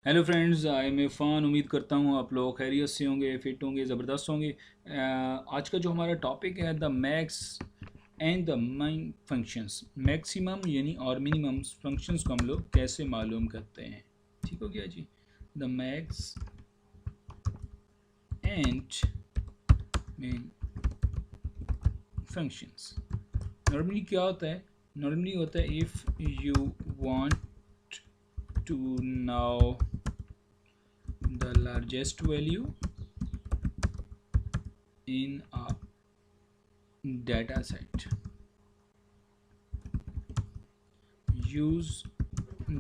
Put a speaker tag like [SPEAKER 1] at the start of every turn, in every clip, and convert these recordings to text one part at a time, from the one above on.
[SPEAKER 1] Hello friends, I am Irfan. उम्मीद करता हूँ आप लोग खैरियत से होंगे, फिट होंगे, ज़बरदस्त होंगे। आज का जो हमारा टॉपिक है द मैक्स एंड द मिन फंक्शंस। मैक्सिमम यानी और मिनिमम फंक्शंस को हम लोग कैसे मालूम करते हैं। ठीक हो गया जी। The max and min functions. Normally क्या होता है? नॉर्मली होता है if you want to know the largest value in a data set, use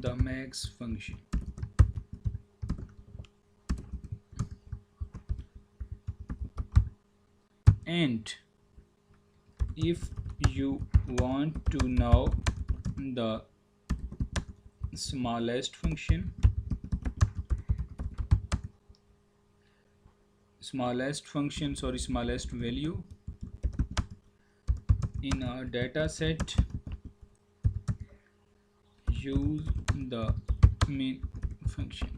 [SPEAKER 1] the max function. And if you want to know the smallest function, smallest value in a data set, use the min function.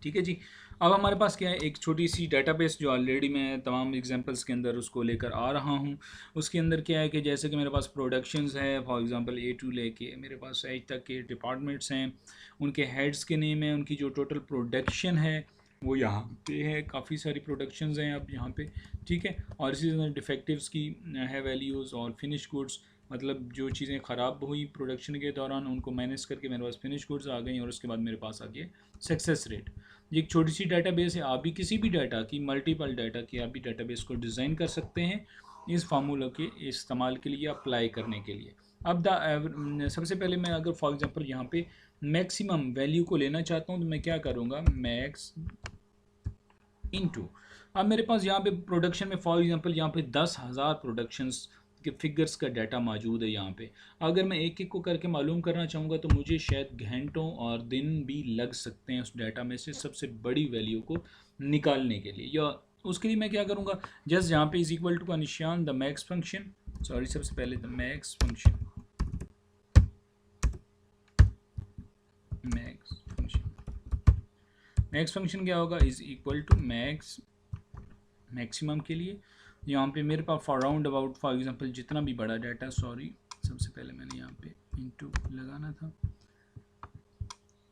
[SPEAKER 1] ठीक है जी। अब हमारे पास क्या है, एक छोटी सी database जो already मैं तमाम एग्जांपल्स के अंदर उसको लेकर आ रहा हूँ। उसके अंदर क्या है कि जैसे कि मेरे पास प्रोडक्शंस है, फॉर एग्जांपल ए टू लेके मेरे पास एच तक के डिपार्टमेंट्स हैं, उनके हेड्स के नेम है, उनकी जो टोटल प्रोडक्शन है वो यहाँ पे है। काफ़ी सारी प्रोडक्शंस हैं अब यहाँ पे, ठीक है। और इसी तरह डिफेक्टिव्स की है वैल्यूज़, और फिनिश गुड्स, मतलब जो चीज़ें ख़राब हुई प्रोडक्शन के दौरान उनको मैनेज करके मेरे पास फिनिश गुड्स आ गई, और उसके बाद मेरे पास आ गया सक्सेस रेट। ये एक छोटी सी डेटाबेस है। आप भी किसी भी डाटा की, मल्टीपल डाटा की आप भी डेटाबेस को डिज़ाइन कर सकते हैं इस फार्मूला के इस्तेमाल के लिए, अप्लाई करने के लिए। अब सबसे पहले मैं अगर फॉर एग्जांपल यहाँ पे मैक्सिमम वैल्यू को लेना चाहता हूँ तो मैं क्या करूँगा, मैक्स इनटू। अब मेरे पास यहाँ पे प्रोडक्शन में फॉर एग्जांपल यहाँ पे 10,000 प्रोडक्शंस के फिगर्स का डाटा मौजूद है यहाँ पे। अगर मैं एक एक को करके मालूम करना चाहूँगा तो मुझे शायद घंटों और दिन भी लग सकते हैं उस डाटा में से सबसे बड़ी वैल्यू को निकालने के लिए। या उसके लिए मैं क्या करूँगा, जस्ट यहाँ पे इज इक्वल टू का निशान, द मैक्स फंक्शन, सॉरी सबसे पहले the max function, max function क्या होगा, इज इक्वल टू मैक्सिमम के लिए यहाँ पे मेरे पास for round about for example जितना भी बड़ा डाटा, सॉरी सबसे पहले मैंने यहाँ पे इनटू लगाना था।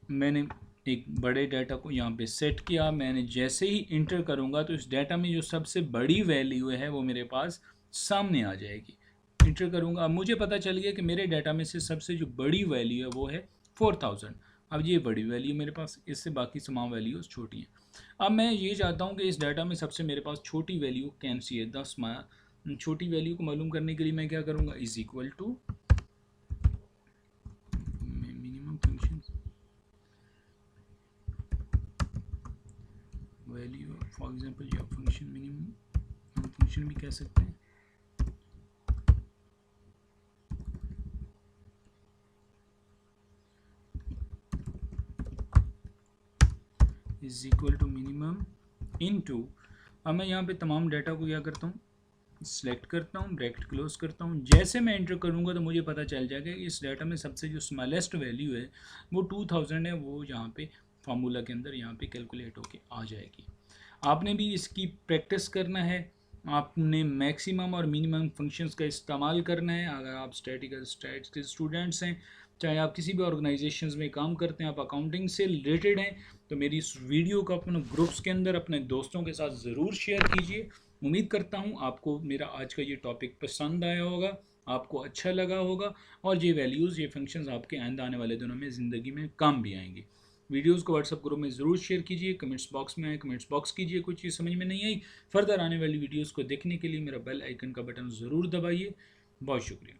[SPEAKER 1] मैंने एक बड़े डाटा को यहाँ पे सेट किया। मैंने जैसे ही इंटर करूँगा तो इस डाटा में जो सबसे बड़ी वैल्यू है वो मेरे पास सामने आ जाएगी। इंटर करूँगा, अब मुझे पता चल गया कि मेरे डाटा में से सबसे जो बड़ी वैल्यू है वो है 4000। अब ये बड़ी वैल्यू मेरे पास, इससे बाकी तमाम वैल्यूज़ छोटी हैं। अब मैं ये चाहता हूँ कि इस डाटा में सबसे मेरे पास छोटी वैल्यू कैन सी है 10। छोटी वैल्यू को मालूम करने के लिए मैं क्या करूँगा, is equal to minimum function value, for example या फंक्शन मिनिमम फंक्शन भी कह सकते हैं। Is equal to minimum into. अब मैं यहाँ पे तमाम डाटा को क्या करता हूँ, सिलेक्ट करता हूँ, ब्रैकेट क्लोज करता हूँ। जैसे मैं एंटर करूँगा तो मुझे पता चल जाएगा कि इस डाटा में सबसे जो स्मॉलेस्ट वैल्यू है वो 2000 है, वो यहाँ पे फार्मूला के अंदर यहाँ पे कैलकुलेट होके आ जाएगी। आपने भी इसकी प्रैक्टिस करना है, आपने मैक्सिमम और मिनिमम फंक्शंस का इस्तेमाल करना है। अगर आप स्टैट्स के स्टूडेंट्स हैं, चाहे आप किसी भी ऑर्गेनाइजेशंस में काम करते हैं, आप अकाउंटिंग से रिलेटेड हैं, तो मेरी इस वीडियो को अपने ग्रुप्स के अंदर अपने दोस्तों के साथ ज़रूर शेयर कीजिए। उम्मीद करता हूँ आपको मेरा आज का ये टॉपिक पसंद आया होगा, आपको अच्छा लगा होगा, और ये वैल्यूज़, ये फंक्शंस आपके आइंदा आने वाले दिनों में ज़िंदगी में काम भी आएंगी। वीडियोस को व्हाट्सएप ग्रुप में ज़रूर शेयर कीजिए, कमेंट्स बॉक्स में आए कमेंट्स बॉक्स कीजिए, कोई चीज़ समझ में नहीं आई, फर्दर आने वाली वीडियोस को देखने के लिए मेरा बेल आइकन का बटन ज़रूर दबाइए। बहुत शुक्रिया।